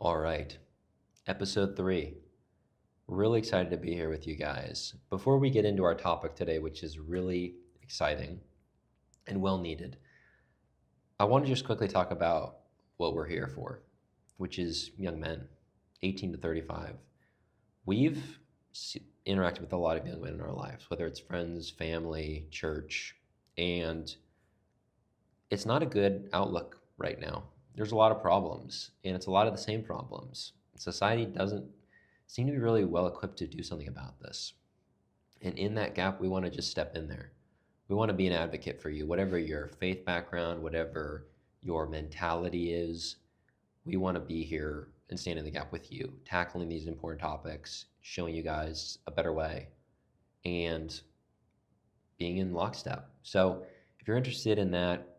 All right, episode 3. Really excited to be here with you guys. Before we get into our topic today, which is really exciting and well needed, I want to just quickly talk about what we're here for, which is young men, 18 to 35. We've interacted with a lot of young men in our lives, whether it's friends, family, church, and it's not a good outlook right now. There's a lot of problems, and it's a lot of the same problems. Society doesn't seem to be really well equipped to do something about this. And in that gap, we want to just step in there. We want to be an advocate for you, whatever your faith background, whatever your mentality is. We want to be here and stand in the gap with you, tackling these important topics, showing you guys a better way, and being in lockstep. So if you're interested in that,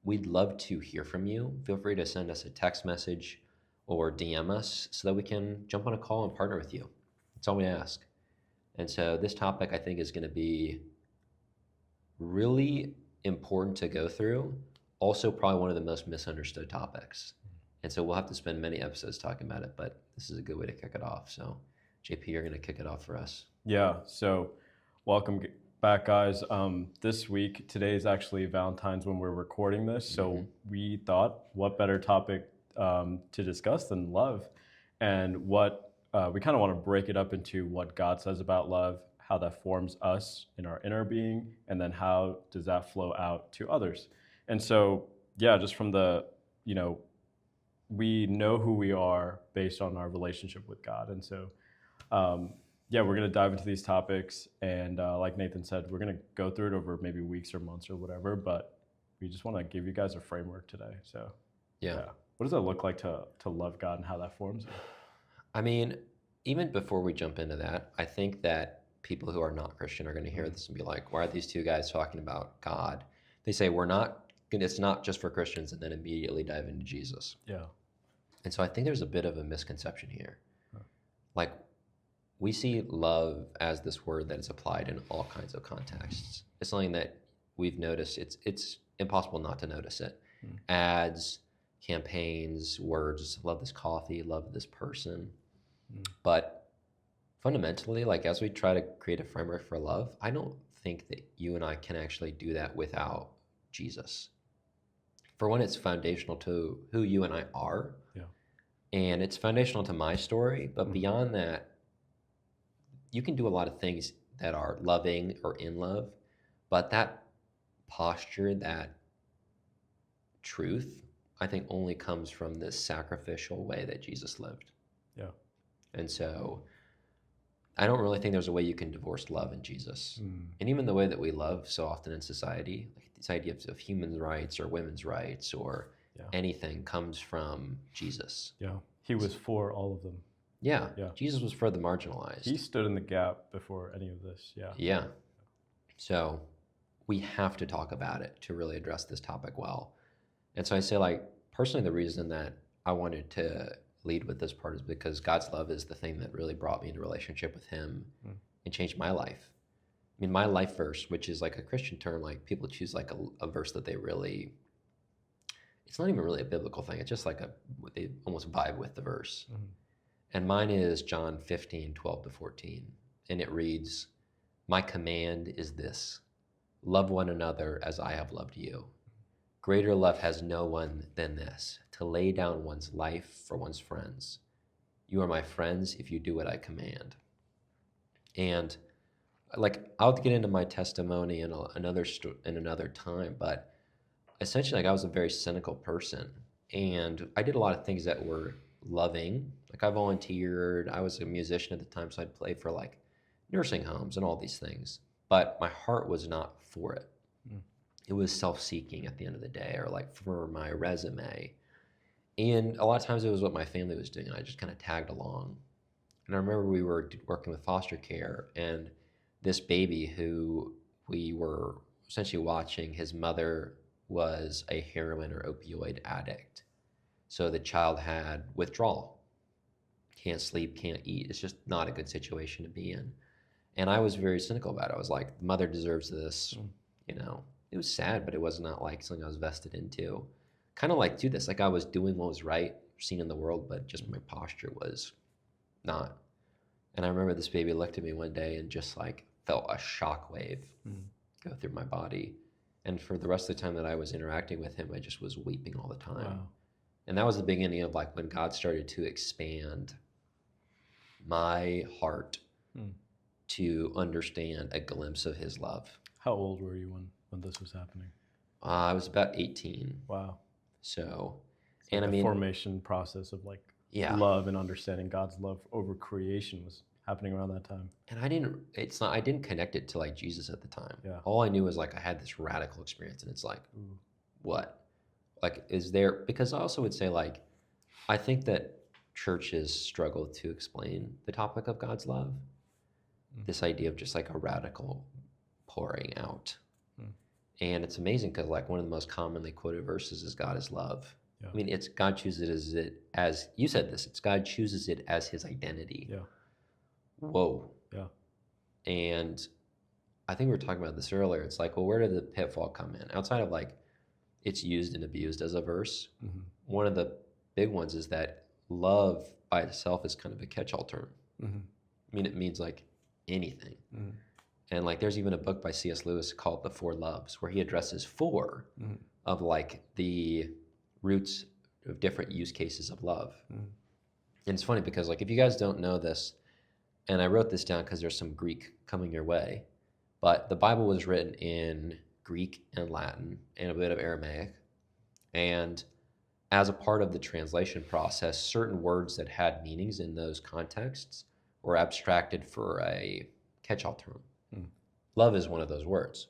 we'd love to hear from you. Feel free to send us a text message or DM us so that we can jump on a call and partner with you. That's all we ask. And so this topic, I think, is going to be really important to go through. Also, probably one of the most misunderstood topics. And so we'll have to spend many episodes talking about it, but this is a good way to kick it off. So, JP, you're going to kick it off for us. Yeah, so welcome back, guys. This week, today is actually Valentine's when we're recording this. So we thought, what better topic to discuss than love? And what we kind of want to break it up into what God says about love, how that forms us in our inner being, and then how does that flow out to others. And so, yeah, just from the, we know who we are based on our relationship with God. And so, yeah, we're going to dive into these topics. And like Nathan said, we're going to go through it over maybe weeks or months or whatever, but we just want to give you guys a framework today. So, yeah. What does it look like to love God and how that forms you? I mean, even before we jump into that, I think that people who are not Christian are going to hear this and be like, why are these two guys talking about God? They say, it's not just for Christians, and then immediately dive into Jesus. Yeah. And so I think there's a bit of a misconception here. Like, we see love as this word that is applied in all kinds of contexts. It's something that we've noticed. It's impossible not to notice it. Ads, campaigns, words, love this coffee, love this person. But fundamentally, like as we try to create a framework for love, I don't think that you and I can actually do that without Jesus. For one, it's foundational to who you and I are. Yeah. And it's foundational to my story. But beyond that, you can do a lot of things that are loving or in love, but that posture, that truth, I think only comes from this sacrificial way that Jesus lived. Yeah. And so I don't really think there's a way you can divorce love and Jesus. And even the way that we love so often in society, like this idea of human rights or women's rights or anything comes from Jesus. Yeah. He was for all of them. Yeah. Jesus was for the marginalized. He stood in the gap before any of this. Yeah. Yeah. So we have to talk about it to really address this topic well. And so I say, like, personally, the reason that I wanted to lead with this part is because God's love is the thing that really brought me into relationship with him and changed my life. I mean, my life verse, which is like a Christian term, like people choose like a verse that they really, it's not even really a biblical thing. It's just like they almost vibe with the verse. And mine is John 15:12-14. And it reads, "My command is this, love one another as I have loved you. Greater love has no one than this, to lay down one's life for one's friends. You are my friends if you do what I command." And like, I'll get into my testimony in another time, but essentially, like, I was a very cynical person, and I did a lot of things that were loving. Like, I volunteered. I was a musician at the time, so I'd play for like nursing homes and all these things. But my heart was not for it. It was self-seeking at the end of the day, or like for my resume. And a lot of times it was what my family was doing, and I just kind of tagged along. And I remember we were working with foster care, and this baby who we were essentially watching, his mother was a heroin or opioid addict. So the child had withdrawal, can't sleep, can't eat. It's just not a good situation to be in. And I was very cynical about it. I was like, the mother deserves this, It was sad, but it was not like something I was vested into. Kind of like, do this, like I was doing what was right, seen in the world, but just my posture was not. And I remember this baby looked at me one day and just like felt a shock wave go through my body. And for the rest of the time that I was interacting with him, I just was weeping all the time. Wow. And that was the beginning of like when God started to expand my heart to understand a glimpse of his love. How old were you when this was happening? I was about 18. Wow. So, So and I the mean, formation process of like yeah. love and understanding God's love over creation was happening around that time. And I didn't connect it to like Jesus at the time. Yeah. All I knew was like I had this radical experience, and it's like, Ooh. what? Like, is there, because I also would say like, I think that churches struggle to explain the topic of God's love. This idea of just like a radical pouring out. And it's amazing because like one of the most commonly quoted verses is God is love. Yeah. I mean, it's God chooses it as you said this, it's God chooses it as his identity. Yeah. Whoa. Yeah. And I think we were talking about this earlier. It's like, well, where did the pitfall come in? Outside of like, it's used and abused as a verse. One of the big ones is that love by itself is kind of a catch-all term. I mean, it means like anything. And like, there's even a book by C.S. Lewis called The Four Loves, where he addresses four of like the roots of different use cases of love. And it's funny because like, if you guys don't know this, and I wrote this down because there's some Greek coming your way, but the Bible was written in Greek and Latin and a bit of Aramaic. And as a part of the translation process, certain words that had meanings in those contexts were abstracted for a catch-all term. Love is one of those words.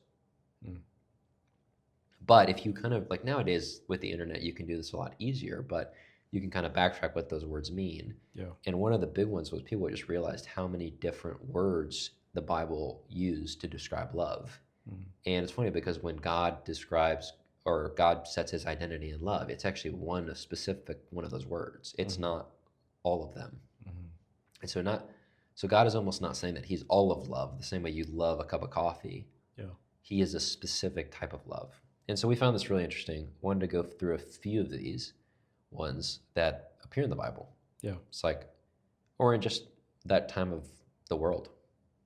But if you kind of, like nowadays with the internet, you can do this a lot easier, but you can kind of backtrack what those words mean. Yeah. And one of the big ones was people just realized how many different words the Bible used to describe love. And it's funny because when God describes or God sets his identity in love, it's actually a specific one of those words. It's not all of them. And so God is almost not saying that he's all of love, the same way you love a cup of coffee. Yeah. He is a specific type of love. And so we found this really interesting. Wanted to go through a few of these ones that appear in the Bible. Yeah. It's like, or in just that time of the world.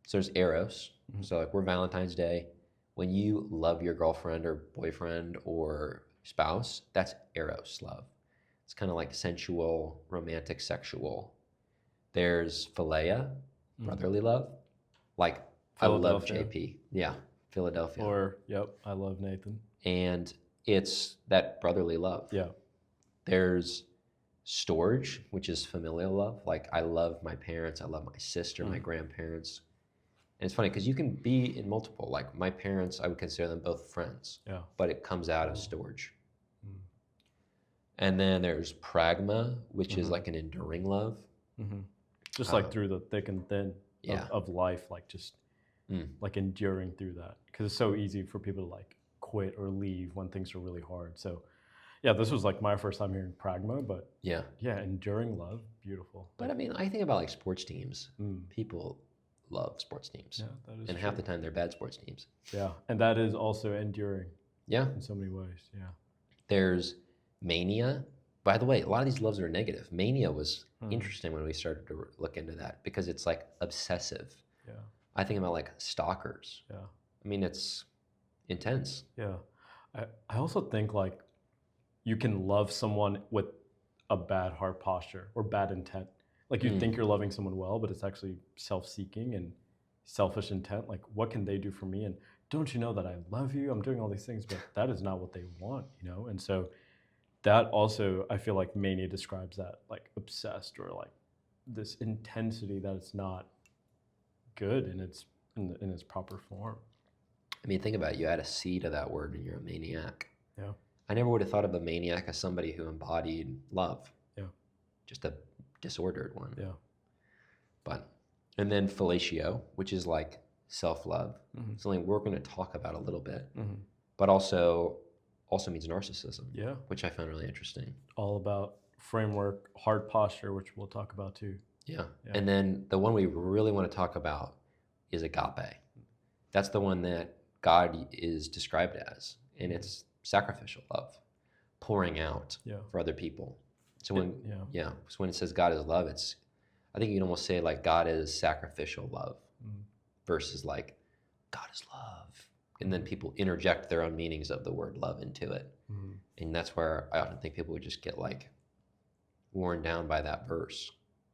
So there's Eros. So like we're Valentine's Day. When you love your girlfriend or boyfriend or spouse, that's Eros love. It's kind of like sensual, romantic, sexual. There's Philia, brotherly love. Like I love JP. Yeah, Philadelphia. Or, I love Nathan. And it's that brotherly love. Yeah. There's storge, which is familial love. Like I love my parents, I love my sister, my grandparents. And it's funny because you can be in multiple, like my parents, I would consider them both friends, but it comes out of storge. And then there's pragma, which is like an enduring love. Just like through the thick and thin of life, like just like enduring through that. Because it's so easy for people to like quit or leave when things are really hard. So yeah, this was like my first time hearing pragma, but yeah, enduring love, beautiful. But I mean, I think about like sports teams. People love sports teams. Yeah, that is and true. Half the time they're bad sports teams. Yeah, and that is also enduring. Yeah. In so many ways, yeah. There's mania. By the way, a lot of these loves are negative. Mania was interesting when we started to look into that because it's like obsessive. Yeah. I think about like stalkers. Yeah. I mean, it's intense. Yeah. I also think like you can love someone with a bad heart posture or bad intent. Like you think you're loving someone well, but it's actually self-seeking and selfish intent. Like, what can they do for me? And don't you know that I love you? I'm doing all these things, but that is not what they want, you know? And so that also, I feel like mania describes that, like obsessed or like this intensity that it's not good in its proper form. I mean, think about it. You add a C to that word and you're a maniac. Yeah. I never would have thought of a maniac as somebody who embodied love. Yeah. Just a disordered one. Yeah. And then fellatio, which is like self-love. Something we're going to talk about a little bit, but also means narcissism. Yeah. Which I found really interesting. All about framework, heart posture, which we'll talk about too. Yeah. And then the one we really want to talk about is agape. That's the one that God is described as, and it's sacrificial love, pouring out for other people. So when so when it says God is love, I think you can almost say like God is sacrificial love versus like God is love. And then people interject their own meanings of the word love into it. And that's where I often think people would just get like worn down by that verse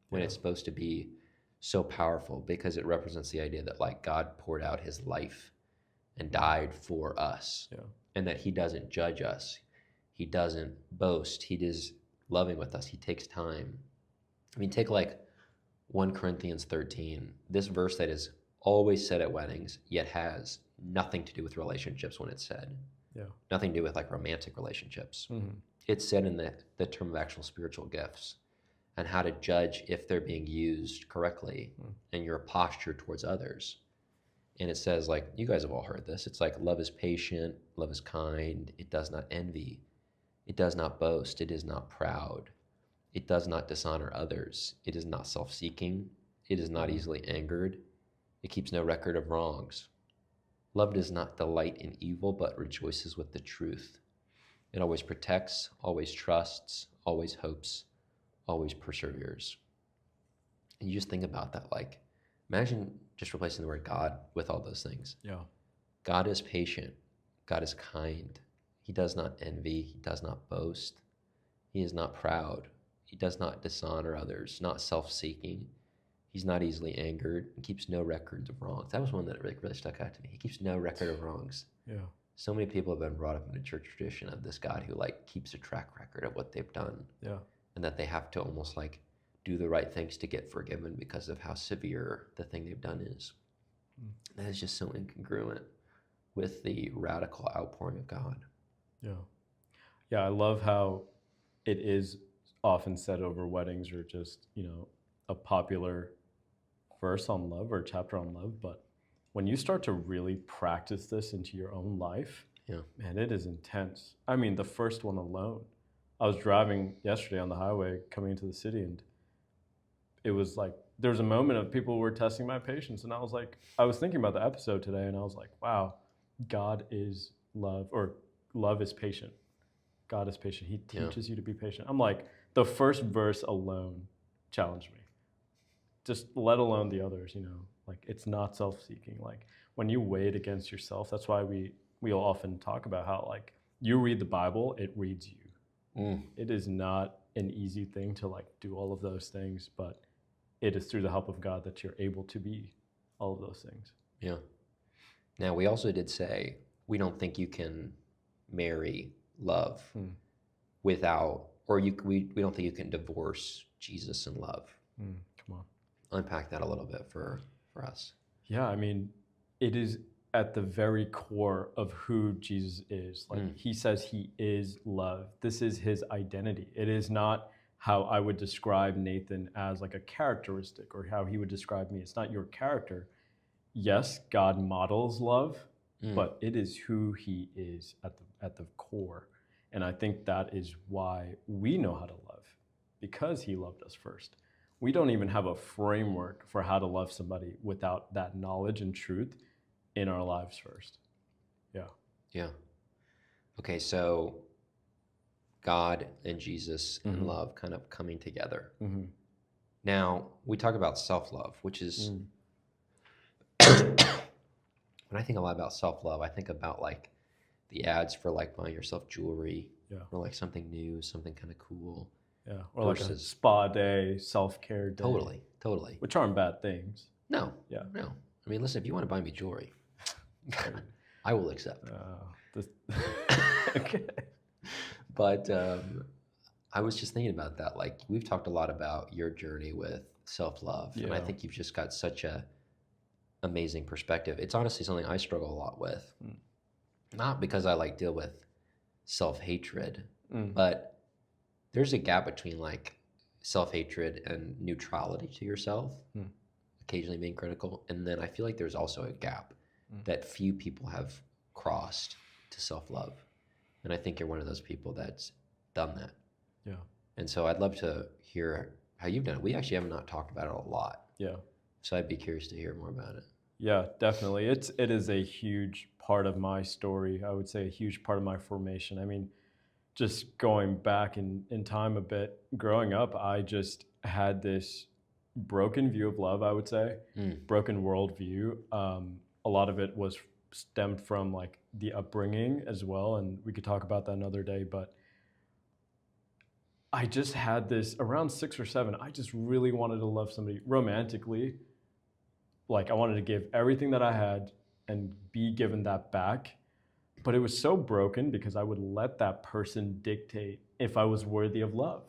when it's supposed to be so powerful, because it represents the idea that like God poured out his life and died for us, and that he doesn't judge us. He doesn't boast. He is loving with us. He takes time. I mean, take like 1 Corinthians 13, this verse that is always said at weddings, yet has nothing to do with relationships when it's said. Nothing to do with like romantic relationships. It's said in the term of actual spiritual gifts and how to judge if they're being used correctly and your posture towards others. And it says, like, you guys have all heard this. It's like, love is patient, love is kind, it does not envy, it does not boast, it is not proud, it does not dishonor others, it is not self-seeking, it is not easily angered, it keeps no record of wrongs. Love does not delight in evil, but rejoices with the truth. It always protects, always trusts, always hopes, always perseveres. And you just think about that, like, imagine just replacing the word God with all those things. God is patient. God is kind. He does not envy. He does not boast. He is not proud. He does not dishonor others, not self-seeking. He's not easily angered. He keeps no records of wrongs. That was one that really stuck out to me. He keeps no record of wrongs. So many people have been brought up in the church tradition of this God who like keeps a track record of what they've done. And that they have to almost like do the right things to get forgiven because of how severe the thing they've done is. That is just so incongruent with the radical outpouring of God. I love how it is often said over weddings, or just, a popular verse on love or chapter on love. But when you start to really practice this into your own life, man, it is intense. I mean, the first one alone. I was driving yesterday on the highway coming into the city, and it was like, there was a moment of people were testing my patience, and I was thinking about the episode today, and I was like, wow, God is love, or love is patient. God is patient. He teaches you to be patient. I'm like, the first verse alone challenged me. Just let alone the others, like it's not self-seeking. Like when you weigh it against yourself, that's why we'll often talk about how like you read the Bible, it reads you. It is not an easy thing to like do all of those things, but it is through the help of God that you're able to be all of those things. Now, we also did say we don't think you can marry love without, or we don't think you can divorce Jesus and love. Come on. Unpack that a little bit for us. Yeah, I mean, it is at the very core of who Jesus is. Like he says he is love. This is his identity. It is not how I would describe Nathan as like a characteristic, or how he would describe me. It's not your character. Yes, God models love, but it is who he is at the core. And I think that is why we know how to love, because he loved us first. We don't even have a framework for how to love somebody without that knowledge and truth in our lives first. Yeah. Okay, so God and Jesus and love kind of coming together. Now, we talk about self-love, which is, when I think a lot about self-love, I think about like the ads for like buying yourself jewelry, or like something new, something kind of cool. Or like a spa day, self-care day. Totally. Which aren't bad things. No. I mean, listen, if you want to buy me jewelry, I will accept. Okay. But I was just thinking about that. Like, we've talked a lot about your journey with self-love, and I think you've just got such a amazing perspective. It's honestly something I struggle a lot with. Not because I like deal with self-hatred, but there's a gap between like self-hatred and neutrality to yourself, occasionally being critical. And then I feel like there's also a gap that few people have crossed to self-love. And I think you're one of those people that's done that. And so I'd love to hear how you've done it. We actually have not talked about it a lot. So I'd be curious to hear more about it. Yeah, definitely. It is a huge part of my story. I would say a huge part of my formation. I mean, just going back in time a bit, growing up, I just had this broken view of love, I would say, Mm. broken worldview. A lot of it was stemmed from like the upbringing as well, and we could talk about that another day. But I just had this around 6 or 7. I just really wanted to love somebody romantically. Like I wanted to give everything that I had and be given that back. But it was so broken because I would let that person dictate if I was worthy of love.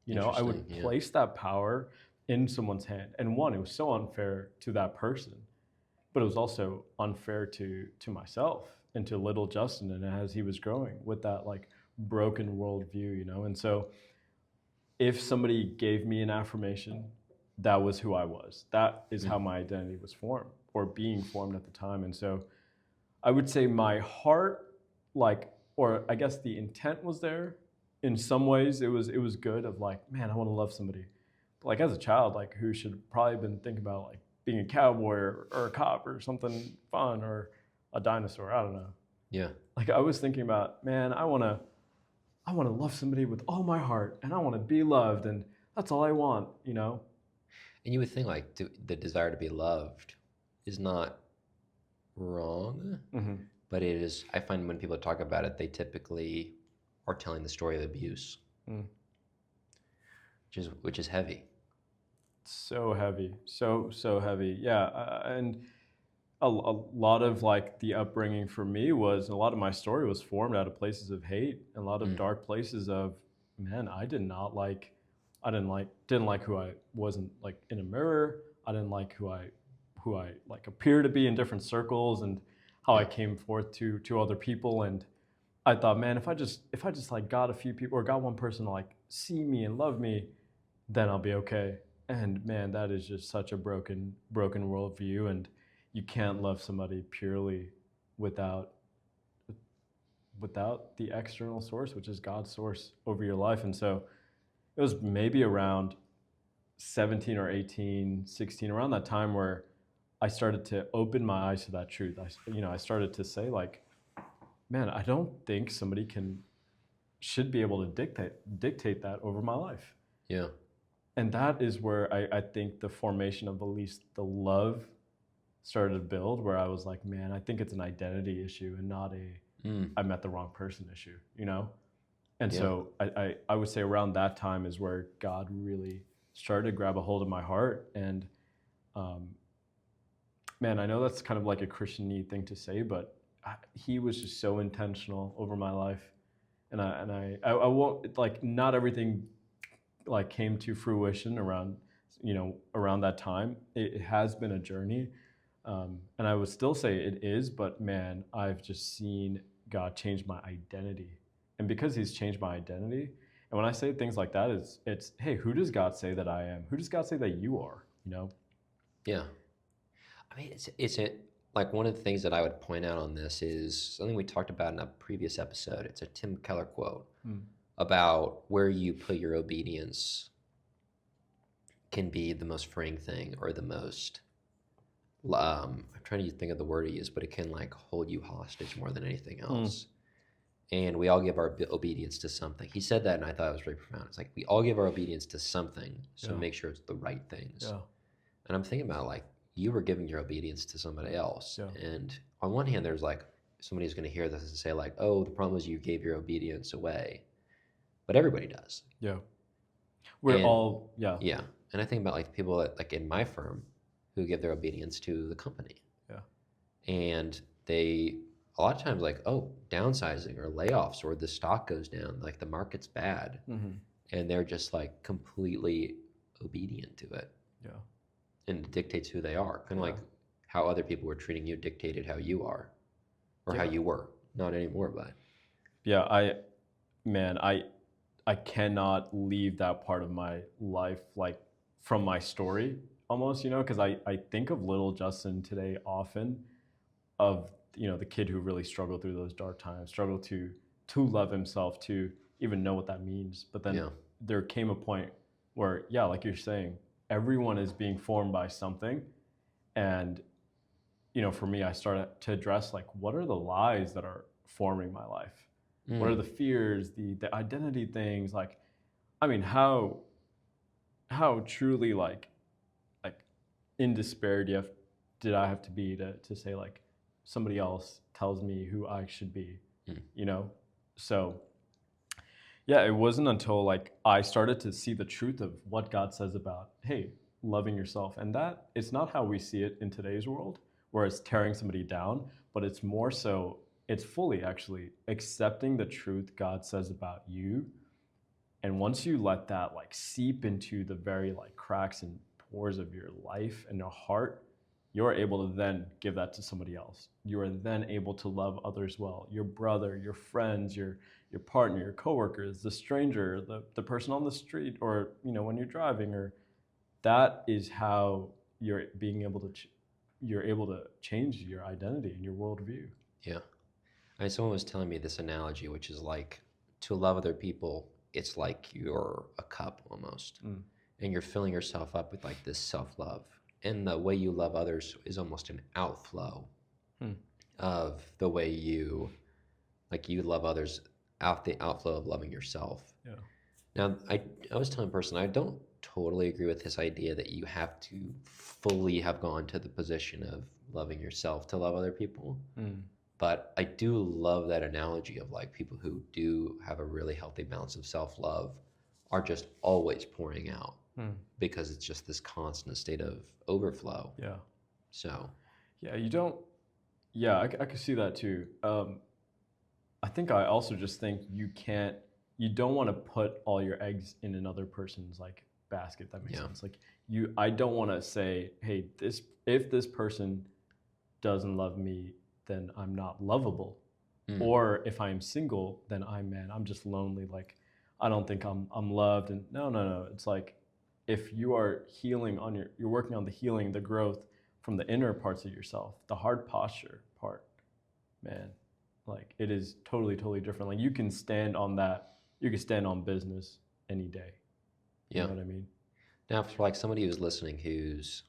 You know, I would Interesting, yeah. place that power in someone's hand. And one, it was so unfair to that person, but it was also unfair to myself and to little Justin and as he was growing with that like broken worldview, you know. And so if somebody gave me an affirmation, that was who I was. That is how my identity was formed or being formed at the time. And so I would say my heart, like, or I guess the intent was there. In some ways, it was good. Of like, man, I want to love somebody. But like as a child, like who should probably been thinking about like being a cowboy or a cop or something fun or a dinosaur. I don't know. Yeah. Like I was thinking about, man, I want to love somebody with all my heart, and I want to be loved, and that's all I want. You know. And you would think like the desire to be loved is not wrong, Mm-hmm. but it is. I find when people talk about it, they typically are telling the story of abuse, Mm. which is heavy. So heavy, so heavy. Yeah, and a lot of like the upbringing for me was a lot of my story was formed out of places of hate and a lot of Mm. dark places of, man, I didn't like who I wasn't like in a mirror. I didn't like who I like appear to be in different circles and how I Yeah. came forth to other people. And I thought, man, if I just like got a few people or got one person to like see me and love me, then I'll be okay. And man, that is just such a broken worldview, and you can't love somebody purely without the external source, which is God's source over your life. And so it was maybe around 17 or 18, 16, around that time where I started to open my eyes to that truth. I started to say like, man, I don't think somebody should be able to dictate that over my life. Yeah. And that is where I think the formation of at least the love started to build, where I was like, man, I think it's an identity issue and not I met the wrong person issue, you know? And Yeah. so I would say around that time is where God really started to grab a hold of my heart. And man, I know that's kind of like a Christian-y thing to say, but he was just so intentional over my life. And I won't, like, not everything like came to fruition around that time. It has been a journey, and I would still say it is, but man, I've just seen God change my identity. And because he's changed my identity, and when I say things like that, it's hey, who does God say that I am? Who does God say that you are? You know? Yeah. I mean, like one of the things that I would point out on this is something we talked about in a previous episode. It's a Tim Keller quote about where you put your obedience can be the most freeing thing or the most, I'm trying to think of the word he used, but it can like hold you hostage more than anything else. And we all give our obedience to something. He said that, and I thought it was very profound. It's like we all give our obedience to something, so make sure it's the right things. Yeah. And I'm thinking about like you were giving your obedience to somebody else, and on one hand, there's like somebody's going to hear this and say like, "Oh, the problem is you gave your obedience away," but everybody does. Yeah. Yeah. And I think about like people that, like in my firm who give their obedience to the company. Yeah. And they a lot of times like, oh, downsizing or layoffs or the stock goes down, like the market's bad. And they're just like completely obedient to it. Yeah. And it dictates who they are. Kind of like how other people were treating you dictated how you are or how you were. Not anymore, but. Yeah, I cannot leave that part of my life like from my story almost, because I think of little Justin today often of, the kid who really struggled through those dark times, struggled to love himself, to even know what that means. But then there came a point where, like you're saying, everyone is being formed by something. And, for me, I started to address like, what are the lies that are forming my life? What are the fears, the identity things? Like, I mean, how truly like in despair did I have to be to say like somebody else tells me who I should be, Mm. you know? So yeah, it wasn't until like I started to see the truth of what God says about, hey, loving yourself. And that it's not how we see it in today's world, where it's tearing somebody down, but it's more so it's fully actually accepting the truth God says about you. And once you let that like seep into the very like cracks and pores of your life and your heart, you're able to then give that to somebody else. You are then able to love others well. Your brother, your friends, your partner, your coworkers, the stranger, the person on the street, or when you're driving, or that is how you're being able to you're able to change your identity and your worldview. Yeah. I mean, someone was telling me this analogy, which is like to love other people, it's like you're a cup almost. And you're filling yourself up with like this self love. And the way you love others is almost an outflow of the way you love others, out the outflow of loving yourself. Yeah. Now, I was telling a person, I don't totally agree with this idea that you have to fully have gone to the position of loving yourself to love other people. But I do love that analogy of like people who do have a really healthy balance of self-love are just always pouring out because it's just this constant state of overflow. Yeah. So, yeah, you don't. Yeah, I could see that too. I think I also just think you don't want to put all your eggs in another person's like basket. That makes sense. Like I don't want to say, hey, if this person doesn't love me, then I'm not lovable. Or if I'm single, then I'm just lonely. Like I don't think I'm loved. And no. It's like if you are healing you're working on the healing, the growth from the inner parts of yourself, the hard posture part, man, like it is totally, totally different. Like you can stand on that. You can stand on business any day. You know what I mean? Now, for like somebody who's listening, who's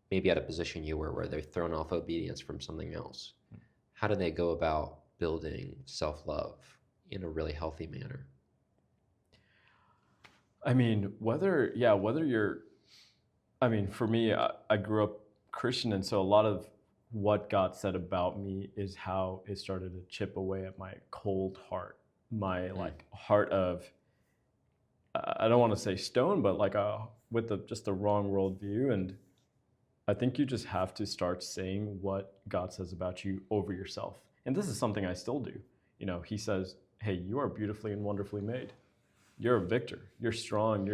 maybe at a position you were where they're thrown off obedience from something else, how do they go about building self-love in a really healthy manner? I mean, whether you're, I mean, for me, I grew up Christian, and so a lot of what God said about me is how it started to chip away at my cold heart, my like heart of, I don't want to say stone, but like with just the wrong worldview. And I think you just have to start saying what God says about you over yourself. And this is something I still do. He says, hey, you are beautifully and wonderfully made. You're a victor. You're strong.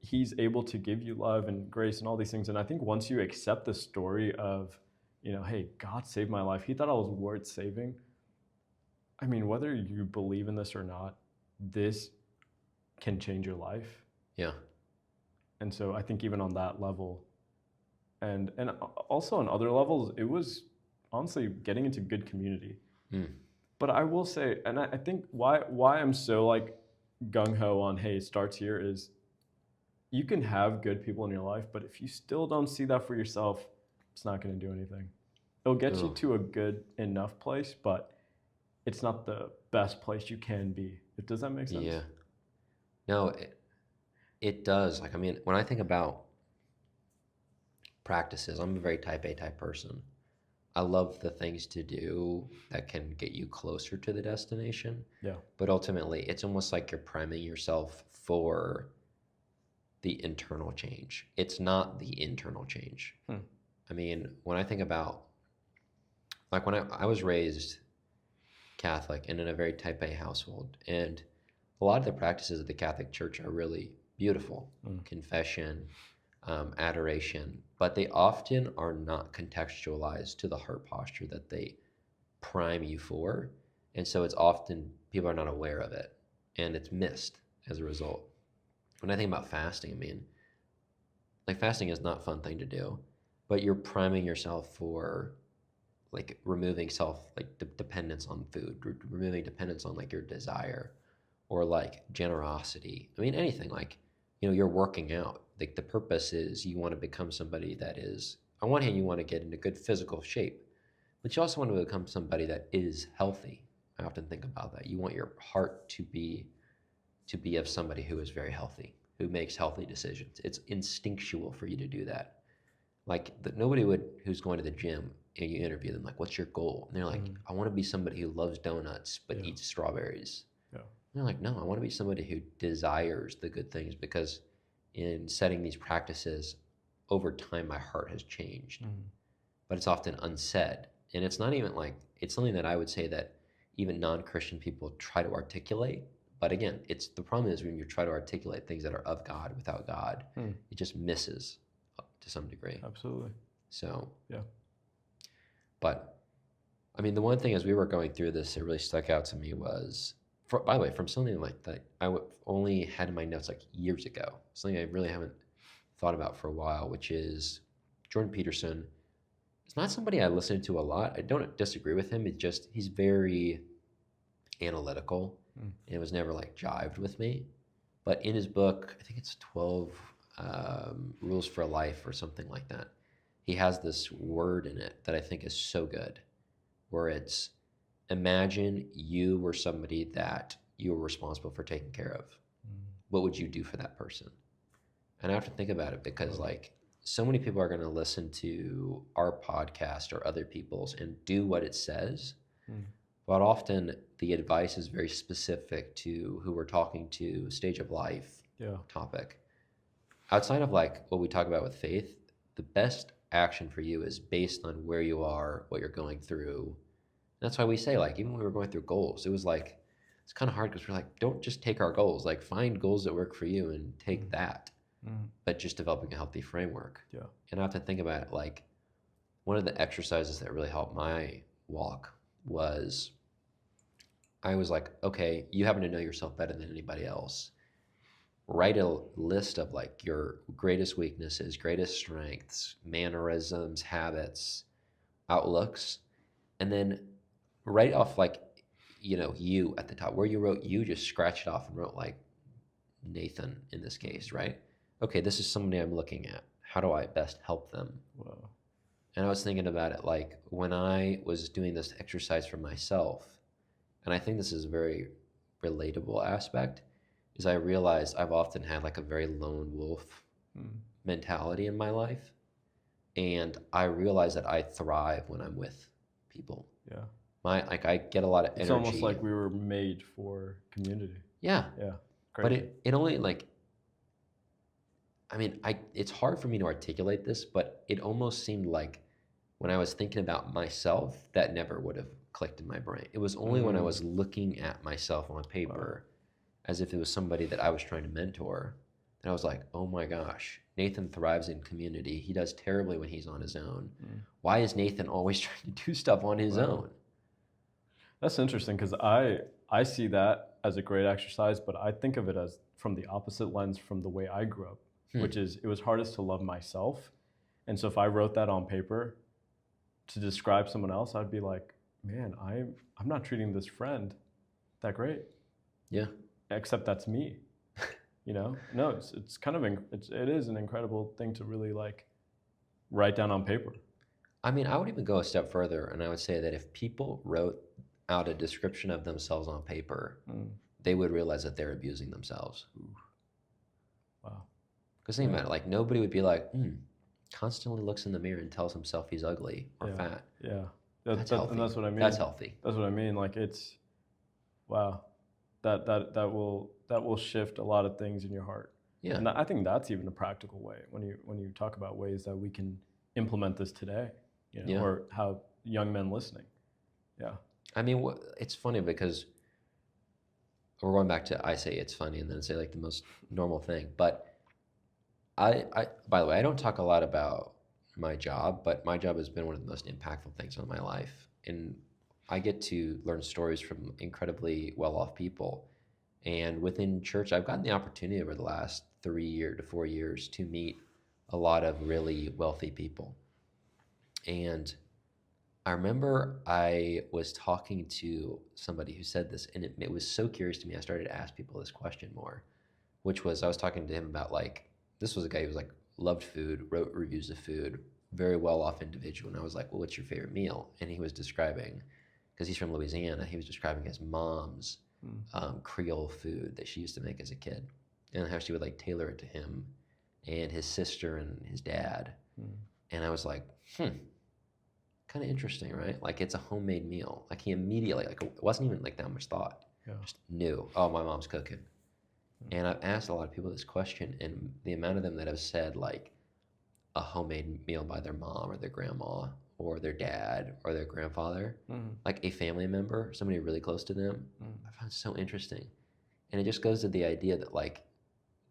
He's able to give you love and grace and all these things. And I think once you accept the story of, hey, God saved my life. He thought I was worth saving. I mean, whether you believe in this or not, this can change your life. Yeah. And so I think even on that level, and also on other levels, it was honestly getting into good community. But I will say, and I think why I'm so like gung-ho on, hey, it starts here, is you can have good people in your life, but if you still don't see that for yourself, it's not going to do anything. It'll get you to a good enough place, but it's not the best place you can be. Does that make sense? Yeah. No, it does. Like, I mean, when I think about practices, I'm a very type A type person. I love the things to do that can get you closer to the destination. Yeah. But ultimately, it's almost like you're priming yourself for the internal change. It's not the internal change. I mean, when I think about, like when I was raised Catholic and in a very type A household, and a lot of the practices of the Catholic Church are really beautiful. Confession, adoration, but they often are not contextualized to the heart posture that they prime you for. And so it's often people are not aware of it and it's missed as a result. When I think about fasting, I mean, like fasting is not a fun thing to do, but you're priming yourself for like removing dependence on food, removing dependence on like your desire or like generosity. I mean, anything like, you're working out. Like the purpose is you want to become somebody that is, on one hand, you want to get into good physical shape, but you also want to become somebody that is healthy. I often think about that. You want your heart to be of somebody who is very healthy, who makes healthy decisions. It's instinctual for you to do that. Like nobody who's going to the gym and you interview them like, what's your goal? And they're like, I want to be somebody who loves donuts but eats strawberries. Yeah. And they're like, no, I want to be somebody who desires the good things, because in setting these practices over time, my heart has changed. But it's often unsaid. And it's not even like, it's something that I would say that even non-Christian people try to articulate. But again, the problem is when you try to articulate things that are of God without God, it just misses to some degree. Absolutely. So, yeah. But, I mean, the one thing as we were going through this, it really stuck out to me was, by the way, from something like that I only had in my notes like years ago, something I really haven't thought about for a while, which is Jordan Peterson. It's not somebody I listen to a lot. I don't disagree with him. It's just he's very analytical, and it was never like jived with me. But in his book, I think it's 12 Rules for Life or something like that, he has this word in it that I think is so good, where it's, imagine you were somebody that you were responsible for taking care of. What would you do for that person? And I have to think about it, because like so many people are going to listen to our podcast or other people's and do what it says. But often the advice is very specific to who we're talking to, stage of life, topic. Outside of like what we talk about with faith, the best action for you is based on where you are, what you're going through. That's why we say, like, even when we were going through goals, it was like, it's kind of hard because we're like, don't just take our goals, like find goals that work for you and take that, but just developing a healthy framework. Yeah. And I have to think about it, like one of the exercises that really helped my walk was, I was like, okay, you happen to know yourself better than anybody else. Write a list of like your greatest weaknesses, greatest strengths, mannerisms, habits, outlooks, and then write off like, you at the top. Where you wrote you, just scratch it off and wrote like Nathan in this case, right? Okay, this is somebody I'm looking at. How do I best help them? Wow. And I was thinking about it like when I was doing this exercise for myself, and I think this is a very relatable aspect, is I realized I've often had like a very lone wolf mentality in my life. And I realize that I thrive when I'm with people. Yeah. I get a lot of energy. It's almost like we were made for community. Yeah. Yeah. Crazy. But it only like, I mean, it's hard for me to articulate this, but it almost seemed like when I was thinking about myself, that never would have clicked in my brain. It was only when I was looking at myself on paper, as if it was somebody that I was trying to mentor, that I was like, oh my gosh, Nathan thrives in community. He does terribly when he's on his own. Why is Nathan always trying to do stuff on his own? That's interesting, because I see that as a great exercise, but I think of it as from the opposite lens from the way I grew up, which is it was hardest to love myself. And so if I wrote that on paper to describe someone else, I'd be like, man, I'm not treating this friend that great. Yeah. Except that's me. No, it's kind of, it is an incredible thing to really like write down on paper. I mean, I would even go a step further, and I would say that if people wrote out a description of themselves on paper, they would realize that they're abusing themselves. Ooh. Wow. Because think about it, like nobody would be like, constantly looks in the mirror and tells himself he's ugly or fat. Yeah. That's healthy. And that's what I mean. That's healthy. That's what I mean. Like it's, wow, that will shift a lot of things in your heart. Yeah. And I think that's even a practical way when you talk about ways that we can implement this today, or how young men listening. Yeah. I mean, it's funny because we're going back to, I say it's funny and then say like the most normal thing, but I by the way, I don't talk a lot about my job, but my job has been one of the most impactful things in my life. And I get to learn stories from incredibly well-off people. And within church, I've gotten the opportunity over the last 3 to 4 years to meet a lot of really wealthy people. And I remember I was talking to somebody who said this, and it was so curious to me. I started to ask people this question more, which was, I was talking to him about like, this was a guy who was like, loved food, wrote reviews of food, very well-off individual. And I was like, well, what's your favorite meal? And he was describing, because he's from Louisiana. He was describing his mom's Creole food that she used to make as a kid, and how she would like tailor it to him and his sister and his dad. And I was like, kind of interesting, right? Like it's a homemade meal. Like he immediately, like it wasn't even like that much thought. Just knew, oh, my mom's cooking. And I've asked a lot of people this question, and the amount of them that have said like a homemade meal by their mom or their grandma or their dad or their grandfather, like a family member, somebody really close to them, I found so interesting. And it just goes to the idea that like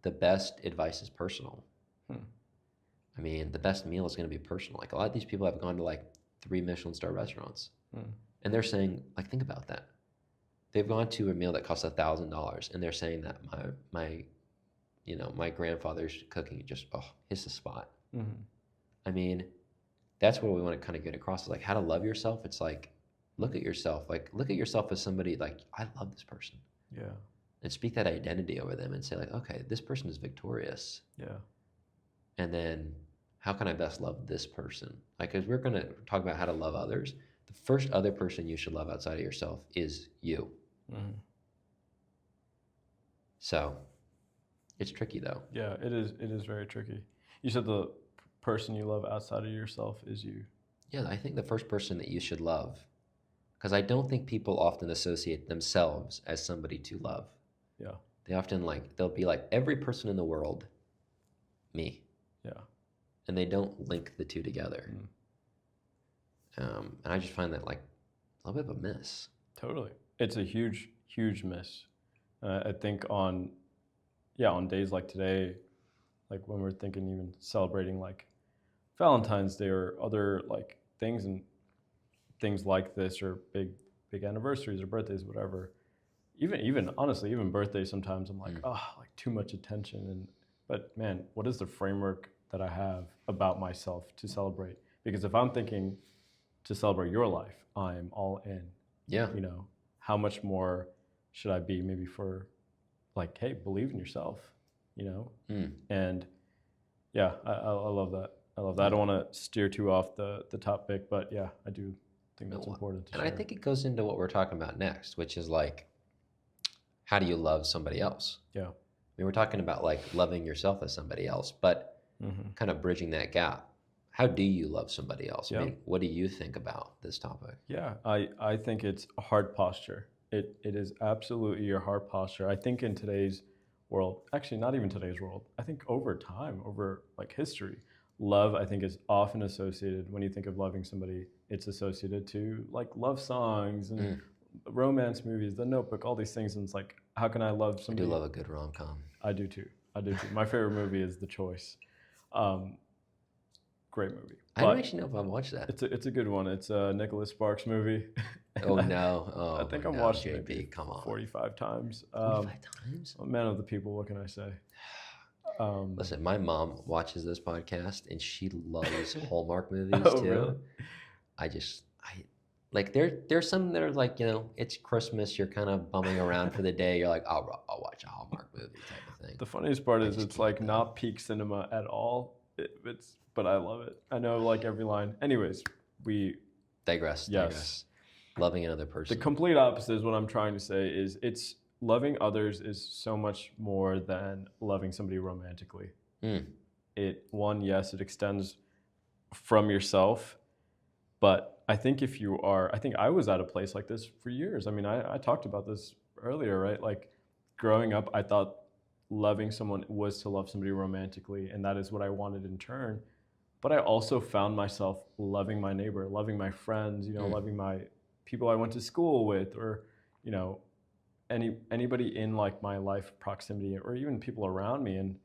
the best advice is personal. I mean, the best meal is going to be personal. Like a lot of these people have gone to like 3 Michelin star restaurants, and they're saying, like, think about that. They've gone to a meal that costs $1,000, and they're saying that my grandfather's cooking just hits the spot. I mean, that's what we want to kind of get across. Is like how to love yourself. It's like look at yourself. Like look at yourself as somebody like I love this person. Yeah. And speak that identity over them and say like, okay, this person is victorious. Yeah. And then how can I best love this person? Like, because we're going to talk about how to love others. The first other person you should love outside of yourself is you. So it's tricky though. Yeah, it is. It is very tricky. You said the person you love outside of yourself is you. Yeah, I think the first person that you should love, because I don't think people often associate themselves as somebody to love. Yeah. They often they'll be like, every person in the world, me. Yeah. And they don't link the two together. And I just find that like a little bit of a miss. Totally. It's a huge, huge miss. I think on days like today, like when we're thinking even celebrating like Valentine's Day or other like things and things like this, or big anniversaries or birthdays, whatever. Even honestly, even birthdays, sometimes I'm like, like too much attention. But man, what is the framework that I have about myself to celebrate? Because if I'm thinking to celebrate your life, I'm all in. Yeah. You know, how much more should I be maybe for like, hey, believe in yourself, you know? And yeah, I love that. I love that. I don't want to steer too off the topic, but yeah, I do think that's important to and share. I think it goes into what we're talking about next, which is like, how do you love somebody else? Yeah. I mean, we're talking about like loving yourself as somebody else, but kind of bridging that gap. How do you love somebody else? I mean, what do you think about this topic? Yeah, I think it's a heart posture. It is absolutely your heart posture. I think in today's world, actually not even today's world, I think over time, over like history, love I think is often associated, when you think of loving somebody, it's associated to like love songs and romance movies, The Notebook, all these things. And it's like, how can I love somebody? I do love a good rom-com. I do too. My favorite movie is The Choice. Great movie. I don't actually know if I've watched that. It's a good one. It's a Nicholas Sparks movie. Oh no! Oh, I think I've no, watched JB, it maybe come on. 45 times. 45 times? Man of the people. What can I say? Listen, my mom watches this podcast and she loves Hallmark movies Oh, too. really? I like there's some that are like, you know, it's Christmas, you're kind of bumming around for the day, you're like, I'll watch a Hallmark movie type of thing. The funniest part is just it's can't like do not peak cinema at all. But I love it. I know like every line. Anyways, we Digress. Loving another person. The complete opposite is what I'm trying to say. Is it's loving others is so much more than loving somebody romantically. Yes, it extends from yourself, but I think I think I was at a place like this for years. I mean, I talked about this earlier, right? Like growing up, I thought loving someone was to love somebody romantically, and that is what I wanted in turn. But I also found myself loving my neighbor, loving my friends, you know, loving my people I went to school with, or, you know, anybody in like my life proximity, or even people around me. And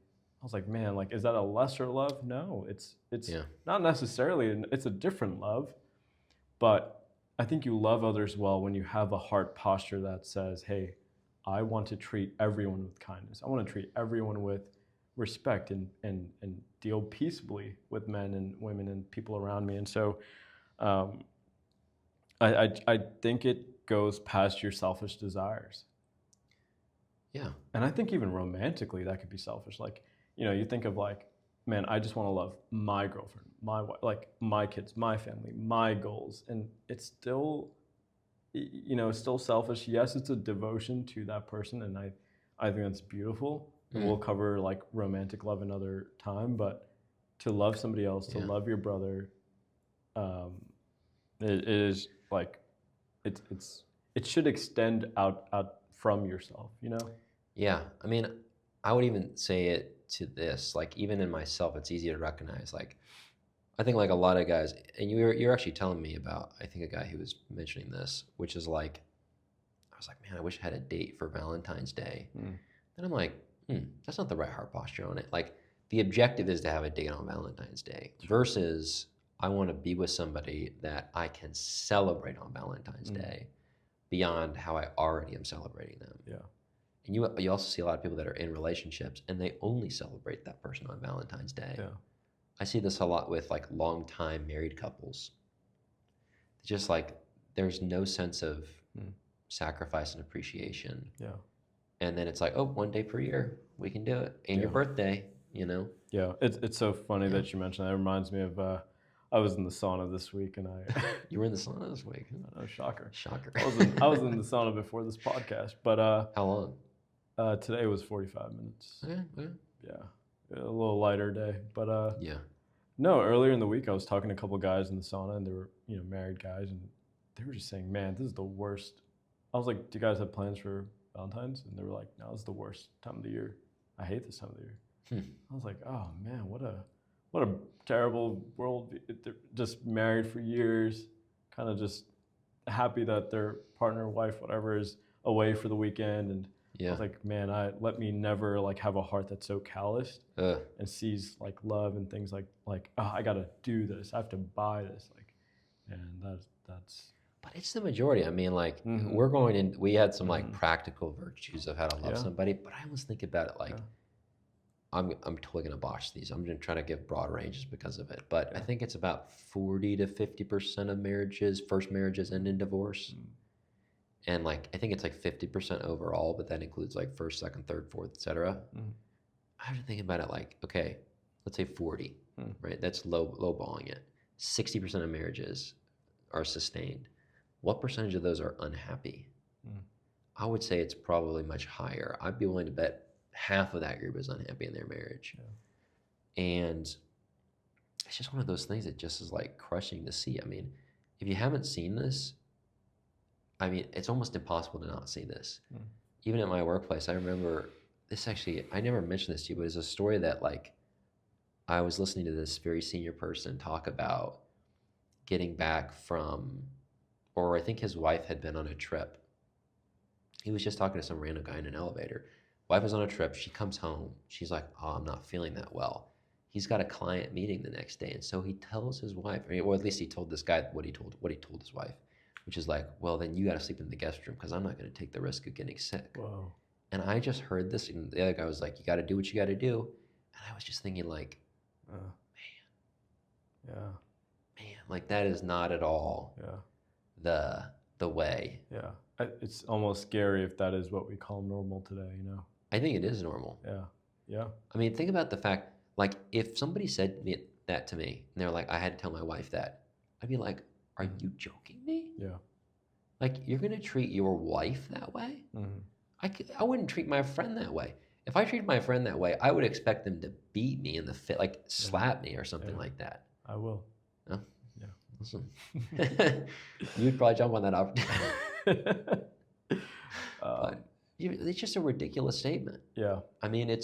I was like, man, like, is that a lesser love? No, it's not necessarily. It's a different love. But I think you love others well when you have a heart posture that says, hey, I want to treat everyone with kindness. I want to treat everyone with respect and deal peaceably with men and women and people around me. And so I think it goes past your selfish desires. Yeah. And I think even romantically that could be selfish. Like, you know, you think of like, man, I just want to love my girlfriend, my wife, like my kids, my family, my goals. And it's still, it's still selfish. Yes, it's a devotion to that person, and I think that's beautiful. And we'll cover like romantic love another time, but to love somebody else, to love your brother, it is like it should extend out from yourself, Yeah. I mean, I would even say it to this, like even in myself, it's easy to recognize. Like I think like a lot of guys, and you're actually telling me about, I think a guy who was mentioning this, which is like, I was like, man, I wish I had a date for Valentine's Day. Then I'm like, that's not the right heart posture on it. Like the objective is to have a date on Valentine's Day versus I want to be with somebody that I can celebrate on Valentine's Day beyond how I already am celebrating them. Yeah. And you also see a lot of people that are in relationships and they only celebrate that person on Valentine's Day. Yeah. I see this a lot with like long-time married couples. Just like there's no sense of sacrifice and appreciation. Yeah. And then it's like, oh, 1 day per year, we can do it. And your birthday, Yeah, it's so funny that you mentioned that. It reminds me of I was in the sauna this week, and You were in the sauna this week. I know, shocker. I was in the sauna before this podcast, but How long? Today was 45 minutes. Okay. Yeah, a little lighter day, but Yeah. no. Earlier in the week, I was talking to a couple guys in the sauna, and they were married guys, and they were just saying, "Man, this is the worst." I was like, "Do you guys have plans for Valentine's?" And they were like, "No, it's the worst time of the year. I hate this time of the year." I was like, "Oh man, what a terrible world." They're just married for years, kind of just happy that their partner, wife, whatever, is away for the weekend. And I was like, man, let me never like have a heart that's so calloused and sees like love and things like oh, I gotta do this, I have to buy this, like, and that's. But it's the majority. I mean, like we're going in. We had some like practical virtues of how to love somebody, but I almost think about it like I'm totally gonna botch these. I'm gonna try to give broad ranges because of it, but I think it's about 40 to 50% of marriages, first marriages, end in divorce. And like I think it's like 50% overall, but that includes like first, second, third, fourth, etc. I have to think about it like, okay, let's say 40, right? That's lowballing it. 60% of marriages are sustained. What percentage of those are unhappy? I would say it's probably much higher. I'd be willing to bet half of that group is unhappy in their marriage. And it's just one of those things that just is like crushing to see. I mean, if you haven't seen this, I mean, it's almost impossible to not see this. Even at my workplace, I remember this actually, I never mentioned this to you, but it's a story that like, I was listening to this very senior person talk about getting back from, or I think his wife had been on a trip. He was just talking to some random guy in an elevator. Wife was on a trip, she comes home, she's like, oh, I'm not feeling that well. He's got a client meeting the next day, and so he tells his wife, or at least he told this guy what he told his wife, which is like, well, then you got to sleep in the guest room because I'm not going to take the risk of getting sick. Whoa. And I just heard this, and the other guy was like, you got to do what you got to do. And I was just thinking like, man, like that is not at all the way. Yeah. It's almost scary if that is what we call normal today, I think it is normal. Yeah. I mean, think about the fact, like, if somebody said that to me, and they're like, I had to tell my wife that, I'd be like, are you joking me? Yeah. Like, you're going to treat your wife that way? I wouldn't treat my friend that way. If I treated my friend that way, I would expect them to beat me in the fit, like slap me or something like that. I will. Oh? Yeah. Awesome. You'd probably jump on that opportunity. But it's just a ridiculous statement. Yeah. I mean,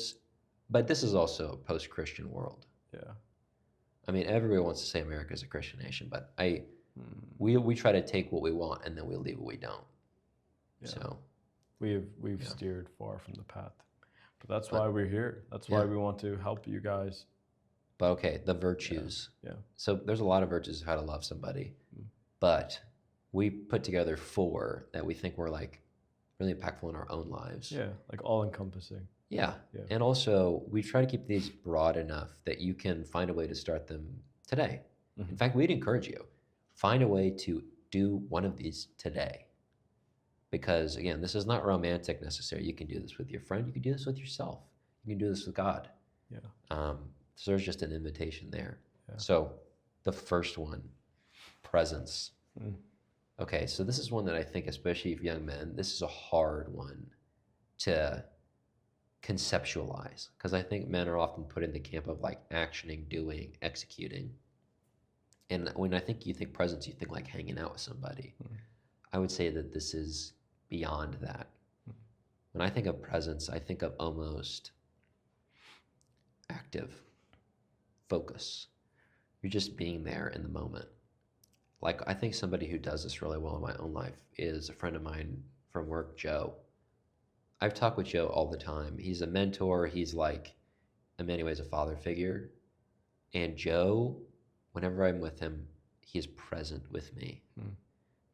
but this is also a post-Christian world. Yeah. I mean, everybody wants to say America is a Christian nation, but we try to take what we want and then we leave what we don't. Yeah. So we've steered far from the path, but that's why we're here. That's why we want to help you guys. But okay, the virtues. Yeah. So there's a lot of virtues of how to love somebody, but we put together 4 that we think were like really impactful in our own lives. Yeah, like all encompassing. Yeah. And also we try to keep these broad enough that you can find a way to start them today. In fact, we'd encourage you, find a way to do one of these today. Because again, this is not romantic necessarily. You can do this with your friend. You can do this with yourself. You can do this with God. Yeah. So there's just an invitation there. Yeah. So the first one, presence. Okay, so this is one that I think, especially for young men, this is a hard one to conceptualize because I think men are often put in the camp of like actioning, doing, executing. And when I think you think presence, you think like hanging out with somebody. I would say that this is beyond that. When I think of presence, I think of almost active focus. You're just being there in the moment. Like, I think somebody who does this really well in my own life is a friend of mine from work, Joe. I've talked with Joe all the time. He's a mentor. He's like, in many ways, a father figure. And Joe, whenever I'm with him, he is present with me.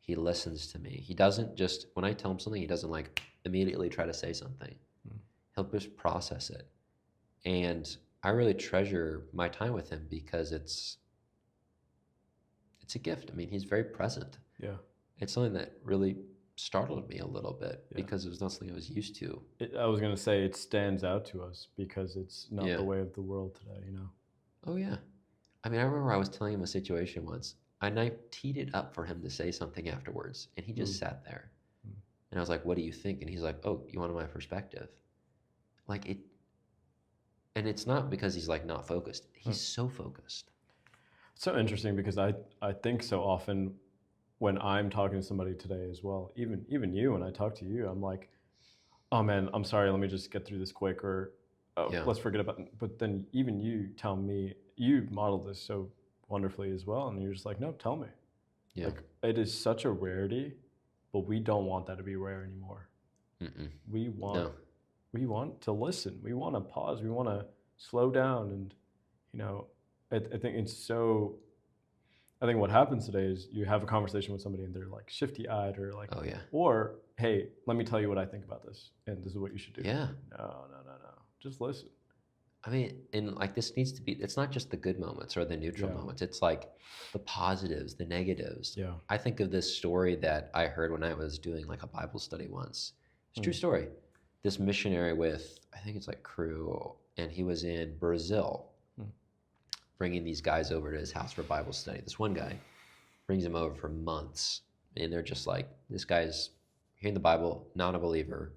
He listens to me. He doesn't just, when I tell him something, he doesn't like immediately try to say something. He'll just process it. And I really treasure my time with him because it's a gift. I mean, he's very present. Yeah. It's something that really startled me a little bit because it was not something I was used to. I was going to say it stands out to us because it's not Yeah. the way of the world today, you know? Oh, yeah. I mean, I remember I was telling him a situation once, and I teed it up for him to say something afterwards, and he just sat there. And I was like, what do you think? And he's like, oh, you want my perspective? Like it, and it's not because he's like not focused. He's so focused. So interesting because I think so often when I'm talking to somebody today as well, even you, when I talk to you, I'm like, oh man, I'm sorry, let me just get through this quick, or oh, Yeah. let's forget about it. But then even you tell me, you model this so wonderfully as well, and you're just like, no, tell me. Yeah. Like, it is such a rarity, but we don't want that to be rare anymore. Mm-mm. We want No. we want to listen. We want to pause. We want to slow down. And, you know, I think it's so, I think what happens today is you have a conversation with somebody and they're like shifty eyed or like, Oh, yeah. or, hey, let me tell you what I think about this. And this is what you should do. Yeah. No. Just listen. I mean, and like this needs to be, it's not just the good moments or the neutral moments. It's like the positives, the negatives. Yeah. I think of this story that I heard when I was doing like a Bible study once. It's a true story. This missionary with, I think it's like Crew, and he was in Brazil bringing these guys over to his house for Bible study. This one guy brings them over for months, and they're just like, this guy's hearing the Bible, not a believer.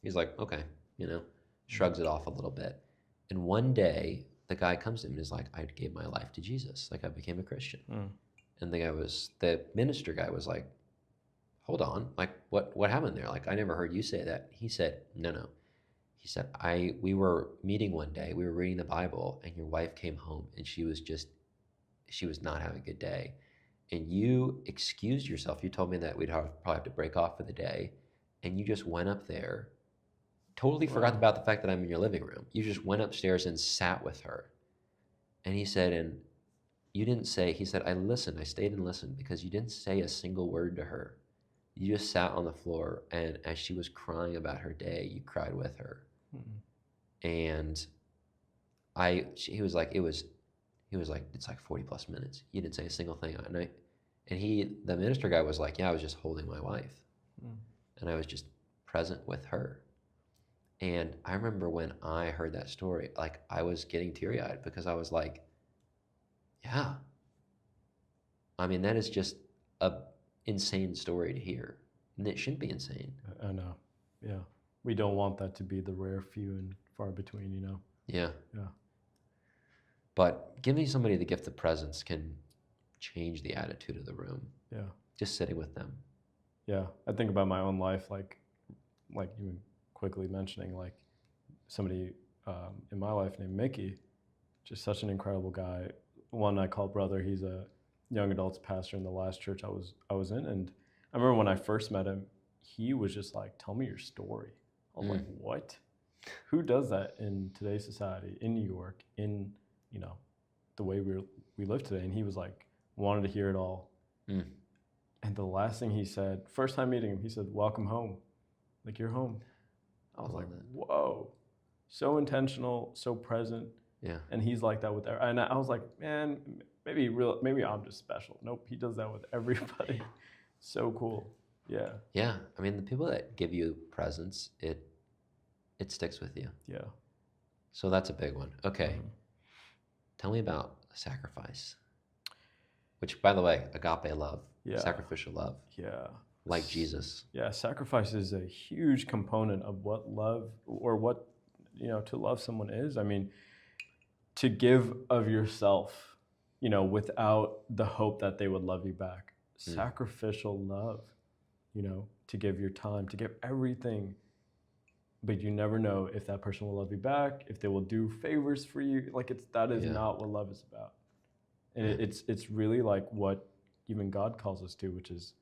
He's like, okay, you know, shrugs it off a little bit. And one day, the guy comes to him and is like, I gave my life to Jesus. Like, I became a Christian. And the minister guy was like, hold on, like, what happened there? Like, I never heard you say that. He said, no. He said, we were meeting one day, we were reading the Bible, and your wife came home, and she was not having a good day. And you excused yourself. You told me that we'd probably have to break off for the day. And you just went up there, totally forgot about the fact that I'm in your living room. You just went upstairs and sat with her. And he said, and you didn't say, he said, I listened, I stayed and listened because you didn't say a single word to her. You just sat on the floor, and as she was crying about her day, you cried with her. And he was like, it's like 40 plus minutes. You didn't say a single thing. The minister guy was like, yeah, I was just holding my wife. And I was just present with her. And I remember when I heard that story, like I was getting teary eyed because I was like, yeah. I mean, that is just a insane story to hear. And it shouldn't be insane. I know. Yeah. We don't want that to be the rare few and far between, you know? Yeah. Yeah. But giving somebody the gift of presence can change the attitude of the room. Yeah. Just sitting with them. Yeah. I think about my own life, like you were quickly mentioning, like somebody in my life named Mickey, just such an incredible guy. One I call brother. He's a young adults pastor in the last church I was in. And I remember when I first met him, he was just like, tell me your story. I was like, what? Who does that in today's society, in New York, in, you know, the way we live today? And he was like, wanted to hear it all. And the last thing he said, first time meeting him, he said, welcome home. Like, you're home. I was like, whoa. So intentional, so present. Yeah. And he's like that with and I was like, man, maybe I'm just special. Nope, he does that with everybody. So cool. Yeah. Yeah. I mean, the people that give you presence, it sticks with you. Yeah. So that's a big one. Okay. Tell me about sacrifice. Which, by the way, agape love. Yeah. Sacrificial love, Yeah. like Jesus. Yeah, sacrifice is a huge component of what love or what, to love someone is. I mean, to give of yourself, without the hope that they would love you back. Mm. Sacrificial love, to give your time, to give everything. But you never know if that person will love you back, if they will do favors for you. Like that is Yeah. not what love is about. And Yeah. it's really like what even God calls us to, which is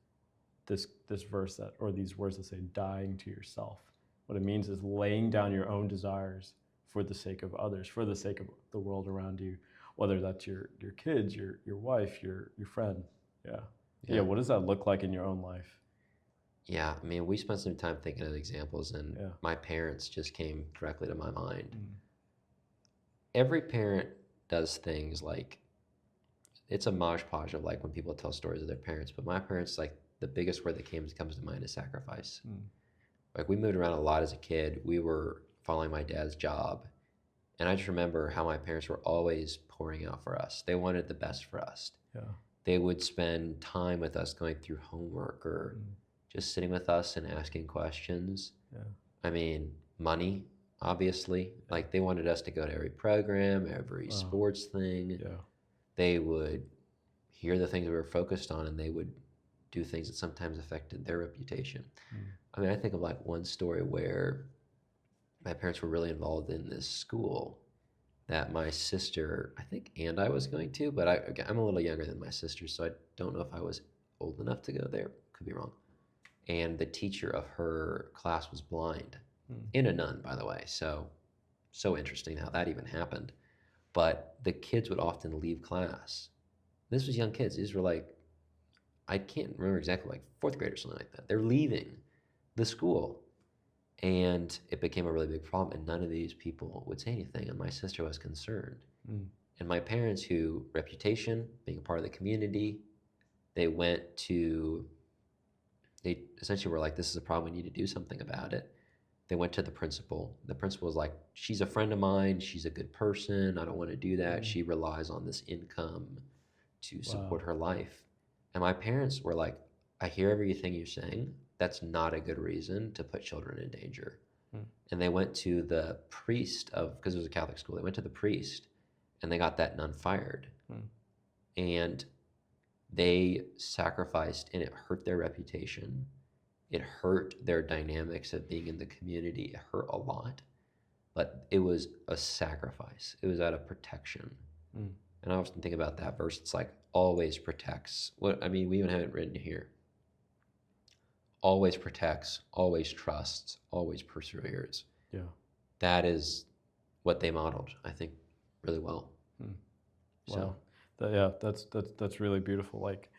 this verse or these words that say dying to yourself. What it means is laying down your own desires for the sake of others, for the sake of the world around you, whether that's your kids, your wife, your friend. Yeah. What does that look like in your own life? Yeah, I mean, we spent some time thinking of examples, and Yeah. my parents just came directly to my mind. Mm. Every parent does things like, it's a mosh podge of like when people tell stories of their parents, but my parents, like the biggest word that comes to mind is sacrifice. Mm. Like we moved around a lot as a kid. We were following my dad's job. And I just remember how my parents were always pouring out for us. They wanted the best for us. Yeah. They would spend time with us going through homework or just sitting with us and asking questions. Yeah. I mean, money, obviously. Like they wanted us to go to every program, every sports thing. Yeah. They would hear the things we were focused on, and they would do things that sometimes affected their reputation. I mean, I think of like one story where my parents were really involved in this school that my sister, I think, and I was going to, but I'm a little younger than my sister, so I don't know if I was old enough to go there. Could be wrong. And the teacher of her class was blind, and a nun, by the way. So interesting how that even happened. But the kids would often leave class. This was young kids. These were like, I can't remember exactly, like fourth grade or something like that. They're leaving the school. And it became a really big problem, and none of these people would say anything, and my sister was concerned. And my parents, who reputation, being a part of the community, they essentially were like, this is a problem, we need to do something about it. They went to the principal. The principal was like, she's a friend of mine, she's a good person, I don't want to do that. She relies on this income to support her life. And my parents were like, I hear everything you're saying. That's not a good reason to put children in danger. And they went to the priest because it was a Catholic school, they went to the priest and they got that nun fired. And they sacrificed, and it hurt their reputation. It hurt their dynamics of being in the community. It hurt a lot, but it was a sacrifice. It was out of protection. And I often think about that verse. It's like always protects. We even have it written here. Always protects, always trusts, always perseveres. Yeah. That is what they modeled, I think, really well. Wow. That's really beautiful. Like,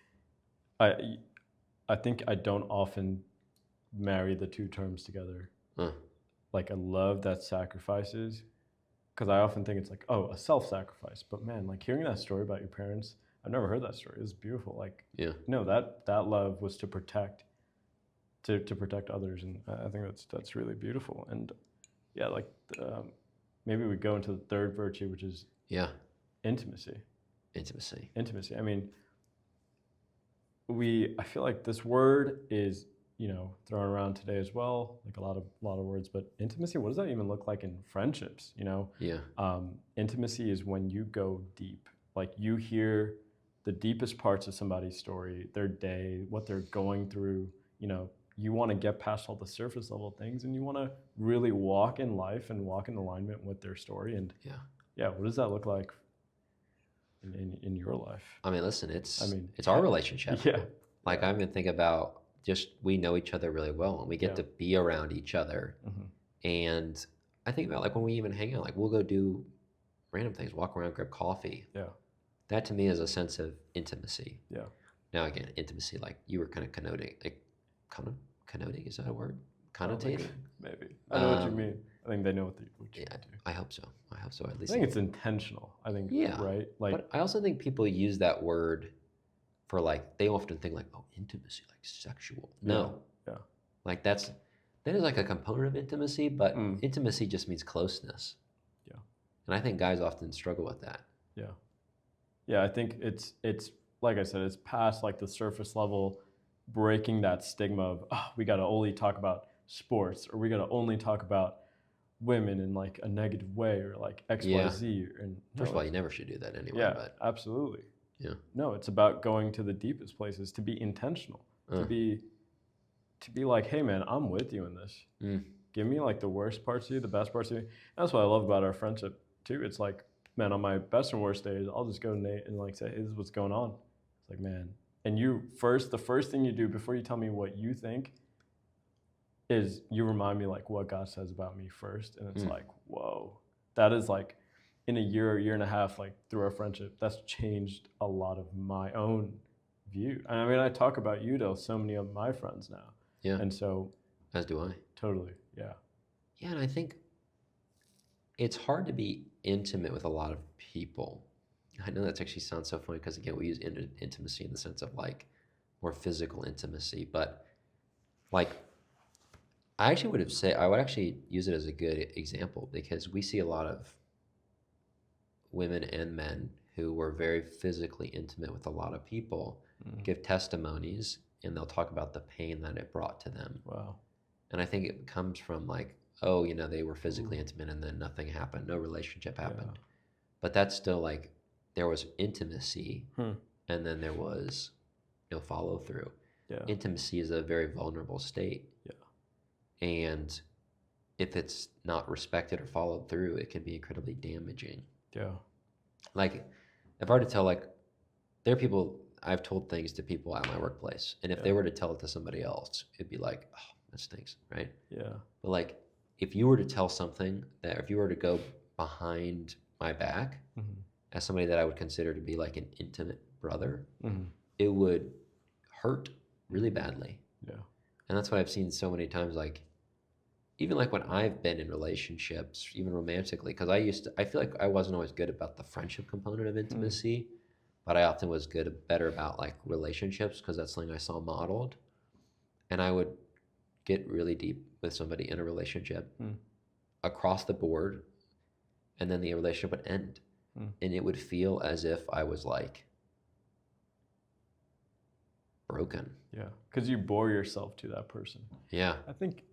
I think I don't often marry the two terms together. Like a love that sacrifices, because I often think it's like, oh, a self-sacrifice. But man, like hearing that story about your parents, I've never heard that story. It's beautiful. Like, no, that love was to protect others, and I think that's really beautiful. And yeah, like maybe we go into the third virtue, which is intimacy. I mean, I feel like this word is thrown around today as well, like a lot of words. But intimacy, what does that even look like in friendships? Intimacy is when you go deep, like you hear the deepest parts of somebody's story, their day, what they're going through. You want to get past all the surface level things, and you want to really walk in life and walk in alignment with their story. And what does that look like in your life? I mean, listen, it's our relationship. Like I even think about just, we know each other really well, and we get to be around each other. And I think about like when we even hang out, like we'll go do random things, walk around, grab coffee. That to me is a sense of intimacy. Now again, intimacy, like you were kind of connoting, connoting, is that a word? Connotating? Maybe. I know what you mean. I think they know what you mean. I hope so. At least I think it's intentional. I think, right? Like, but I also think people use that word for like, they often think like, oh, intimacy, like sexual. No. Like that is like a component of intimacy, but intimacy just means closeness. And I think guys often struggle with that. Yeah, I think it's like I said, it's past like the surface level, breaking that stigma of, oh, we got to only talk about sports, or we got to only talk about women in like a negative way, or like Yeah. XYZ. And First of all, it's- you never should do that anyway. yeah, But absolutely. yeah. No, it's about going to the deepest places, to be intentional, Uh, to be like, hey man, I'm with you in this. mm, Give me like the worst parts of you, the best parts of you. That's what I love about our friendship too. It's like, man, on my best and worst days, I'll just go to Nate and like say, hey, this is what's going on. It's like, man. And the first thing you do before you tell me what you think is you remind me like what God says about me first. And it's like, whoa, that is like in a year and a half, like through our friendship, that's changed a lot of my own view. And I mean, I talk about you to so many of my friends now. yeah. And so As do I. totally, yeah. Yeah, and I think it's hard to be intimate with a lot of people. I know that actually sounds so funny because again, we use intimacy in the sense of like more physical intimacy, but like I would actually use it as a good example because we see a lot of women and men who were very physically intimate with a lot of people give testimonies and they'll talk about the pain that it brought to them. Wow. And I think it comes from like, oh, they were physically intimate and then nothing happened, no relationship happened. Yeah. But that's still like there was intimacy and then there was no follow through. Yeah. Intimacy is a very vulnerable state. Yeah. And if it's not respected or followed through, it can be incredibly damaging. Yeah. Like if I were to tell like there are people I've told things to people at my workplace, and if they were to tell it to somebody else, it'd be like, oh, that stinks, right? Yeah. But like if you were to tell something that if you were to go behind my back as somebody that I would consider to be like an intimate brother, it would hurt really badly. Yeah. And that's what I've seen so many times, like even like when I've been in relationships, even romantically, because I feel like I wasn't always good about the friendship component of intimacy, but I often was better about like relationships because that's something I saw modeled. And I would get really deep with somebody in a relationship across the board, and then the relationship would end. And it would feel as if I was like broken. Yeah. Because you bore yourself to that person. Yeah. I think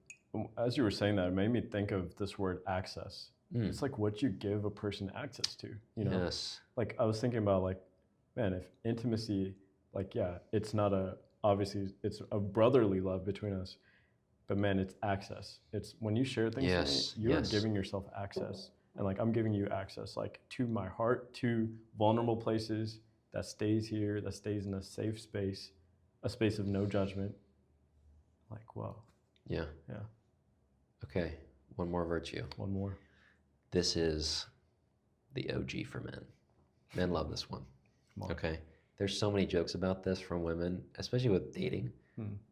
as you were saying that, it made me think of this word access. It's like what you give a person access to, Yes. Like I was thinking about like, man, if intimacy, like, yeah, obviously it's a brotherly love between us, but man, it's access. It's when you share things with me, you're giving yourself access. And like, I'm giving you access, like to my heart, to vulnerable places that stays here, that stays in a safe space, a space of no judgment. Like, wow. Yeah. Yeah. Okay. One more virtue. One more. This is the OG for men. Men love this one. Okay. There's so many jokes about this from women, especially with dating.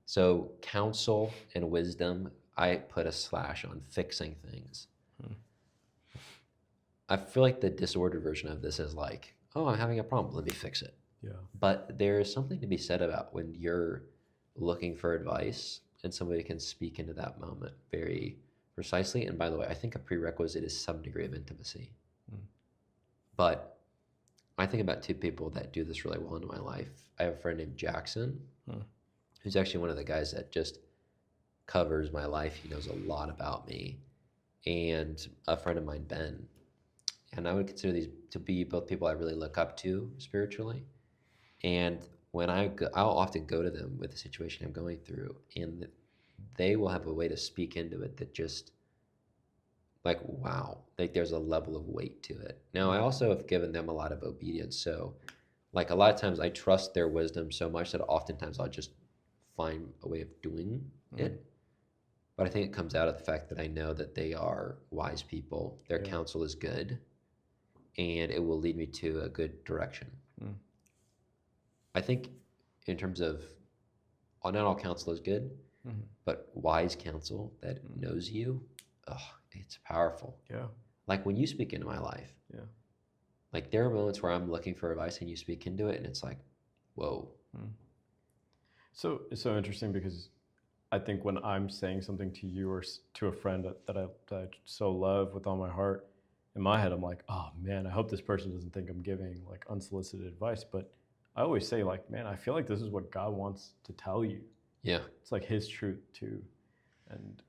So counsel and wisdom, I put a slash on fixing things. I feel like the disordered version of this is like, oh, I'm having a problem. Let me fix it. Yeah. But there is something to be said about when you're looking for advice and somebody can speak into that moment very precisely. And by the way, I think a prerequisite is some degree of intimacy. But I think about two people that do this really well in my life. I have a friend named Jackson, who's actually one of the guys that just covers my life. He knows a lot about me. And a friend of mine, Ben. And I would consider these to be both people I really look up to spiritually. And when I'll often go to them with the situation I'm going through, and they will have a way to speak into it that just like, wow, like there's a level of weight to it. Now, I also have given them a lot of obedience. So like a lot of times I trust their wisdom so much that oftentimes I'll just find a way of doing it. But I think it comes out of the fact that I know that they are wise people. Their counsel is good, and it will lead me to a good direction. I think in terms of, not all counsel is good, but wise counsel that knows you, it's powerful. Yeah. Like when you speak into my life, like there are moments where I'm looking for advice and you speak into it and it's like, whoa. So it's so interesting because I think when I'm saying something to you or to a friend that I so love with all my heart, in my head I'm like, oh man, I hope this person doesn't think I'm giving like unsolicited advice, but I always say, like, man, I feel like this is what God wants to tell you. Yeah. It's like his truth too. And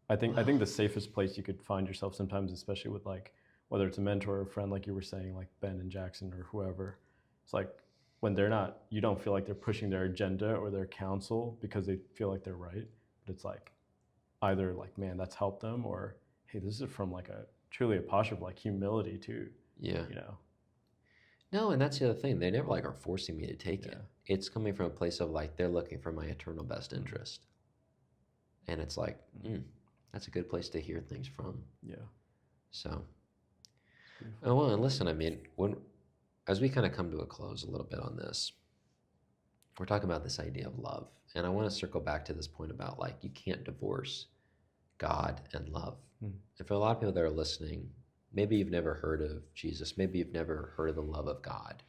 I think the safest place you could find yourself sometimes, especially with like whether it's a mentor or a friend, like you were saying, like Ben and Jackson or whoever, it's like when they're not, you don't feel like they're pushing their agenda or their counsel because they feel like they're right. But it's like either like, man, that's helped them, or hey, this is from like a truly a posture of like humility too, Yeah. you know? No, and that's the other thing. They never like are forcing me to take it. Yeah. It's coming from a place of like they're looking for my eternal best interest. And it's like, that's a good place to hear things from. Yeah. So, oh, well, and listen, I mean, as we kind of come to a close a little bit on this, we're talking about this idea of love. And I want to circle back to this point about like, you can't divorce God and love. And for a lot of people that are listening, maybe you've never heard of Jesus. Maybe you've never heard of the love of God.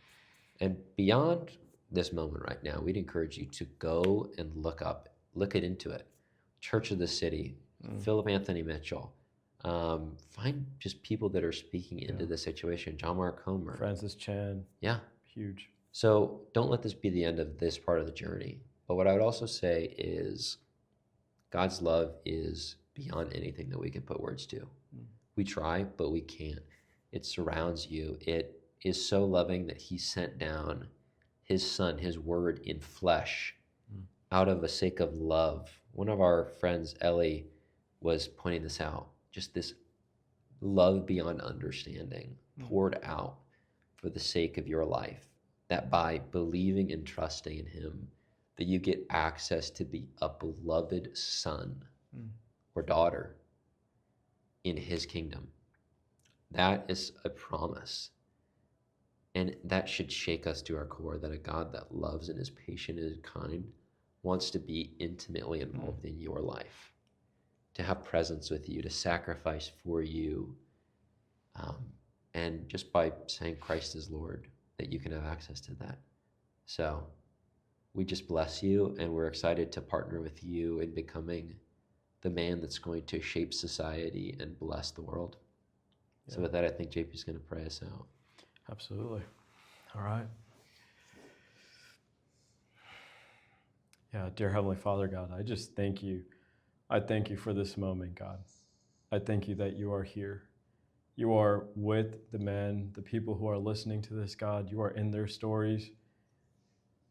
And beyond this moment right now, we'd encourage you to go and look it into it. Church of the City, Philip Anthony Mitchell. Find just people that are speaking into the situation. John Mark Comer. Francis Chan. Yeah. Huge. So don't let this be the end of this part of the journey. But what I would also say is God's love is beyond anything that we can put words to. We try, but we can't. It surrounds you. It is so loving that he sent down his son, his word in flesh, out of a sake of love. One of our friends, Ellie, was pointing this out. Just this love beyond understanding poured out for the sake of your life. That by believing and trusting in him, that you get access to be a beloved son or daughter in his kingdom. That is a promise. And that should shake us to our core, that a God that loves and is patient and is kind wants to be intimately involved in your life, to have presence with you, to sacrifice for you. And just by saying Christ is Lord, that you can have access to that. So we just bless you, and we're excited to partner with you in becoming the man that's going to shape society and bless the world. Yeah. So with that, I think JP is going to pray us out. Absolutely. All right. Yeah, dear Heavenly Father, God, I just thank you. I thank you for this moment, God. I thank you that you are here. You are with the men, the people who are listening to this, God. You are in their stories.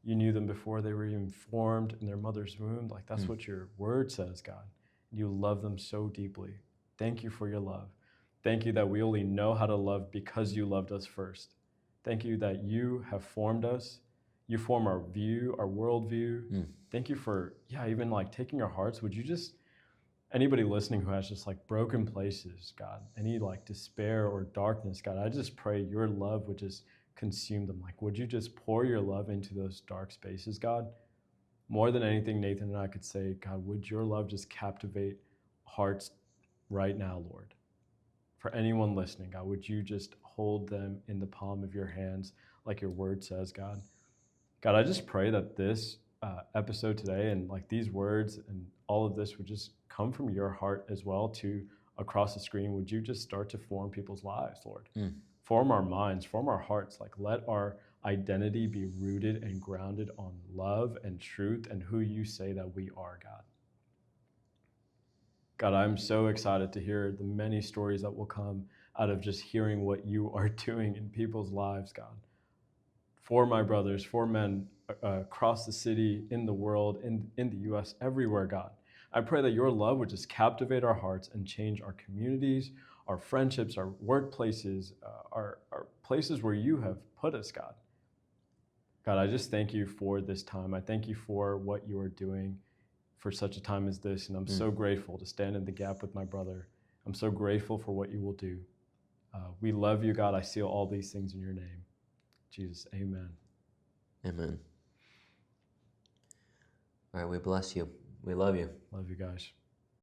You knew them before they were even formed in their mother's womb. Like that's what your word says, God. You love them so deeply. Thank you for your love. Thank you that we only know how to love because you loved us first. Thank you that you have formed us. You form our view, our worldview. Thank you for, even like taking our hearts. Would you just, anybody listening who has just like broken places, God, any like despair or darkness, God, I just pray your love would just consume them. Like, would you just pour your love into those dark spaces, God? More than anything, Nathan and I could say, God, would your love just captivate hearts right now, Lord? For anyone listening, God, would you just hold them in the palm of your hands like your word says, God? God, I just pray that this episode today and like these words and all of this would just come from your heart as well to across the screen. Would you just start to form people's lives, Lord? Form our minds, form our hearts. Like let our identity be rooted and grounded on love and truth and who you say that we are, God. God, I'm so excited to hear the many stories that will come out of just hearing what you are doing in people's lives, God. For my brothers, for men across the city, in the world, in the U.S., everywhere, God. I pray that your love would just captivate our hearts and change our communities, our friendships, our workplaces, our places where you have put us, God. God, I just thank you for this time. I thank you for what you are doing for such a time as this. And I'm so grateful to stand in the gap with my brother. I'm so grateful for what you will do. We love you, God. I seal all these things in your name. Jesus, amen. Amen. All right, we bless you. We love you. Love you guys.